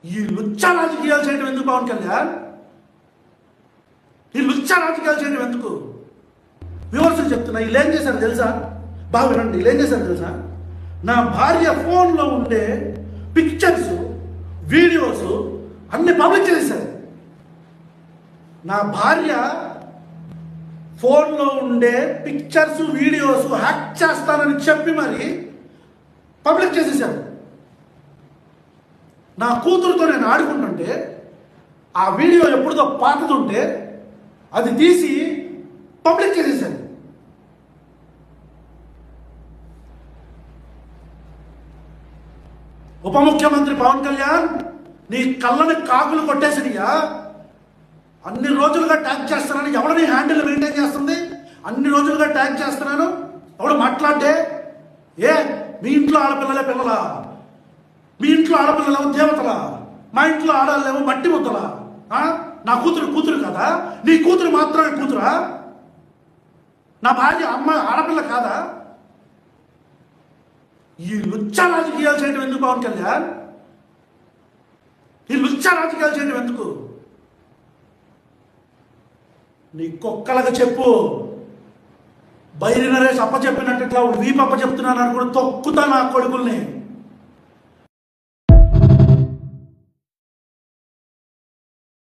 ఈ లుచ్చా రాజకీయాలు చేయడం ఎందుకు పవన్ కళ్యాణ్? ఈ లుచ్చా రాజకీయాలు చేయడం ఎందుకు? విమర్శలు చెప్తున్నా. వీళ్ళు ఏం చేశారు తెలుసా? బాగా వినండి. వీళ్ళు ఏం చేశారు తెలుసా? నా భార్య ఫోన్లో ఉండే పిక్చర్స్, వీడియోస్ అన్ని పబ్లిక్ చేశారు. నా భార్య ఫోన్లో ఉండే పిక్చర్స్, వీడియోస్ హ్యాక్ చేస్తానని చెప్పి మరి పబ్లిక్ చేసేసారు. నా కూతురుతో నేను ఆడుకుంటుంటే ఆ వీడియో ఎప్పుడుదో పాతదుంటే అది తీసి పబ్లిక్ చేసేసారు. ఉప ముఖ్యమంత్రి పవన్ కళ్యాణ్, నీ కళ్ళని కాకులు కొట్టేసినయా? అన్ని రోజులుగా ట్యాగ్ చేస్తున్నాను. ఎవడు నీ హ్యాండిల్ మెయింటైన్ చేస్తుంది? అన్ని రోజులుగా ట్యాగ్ చేస్తున్నాను. ఎవడు మాట్లాడే? మీ ఇంట్లో ఆడపిల్లలే పిల్లలా? మీ ఇంట్లో ఆడపిల్లలేమో దేవతలా? మా ఇంట్లో ఆడలేమో మట్టి ముద్దలా? నా కూతురు కదా? నీ కూతురు మాత్రమే కూతురా? నా భార్య అమ్మ ఆడపిల్ల కాదా? ఈ లుచ్చా రాజకీయాలు చేయడం ఎందుకు పవన్ కళ్యాణ్? ఈ లుచ్చా రాజకీయాలు చేయడం ఎందుకు? నీ కుక్కలకు చెప్పు. బైరి నరేష్ అప్ప చెప్పినట్టు ఇట్లా వీపప్ప చెప్తున్నాను అనుకుని తొక్కుతా నా కొడుకుల్ని.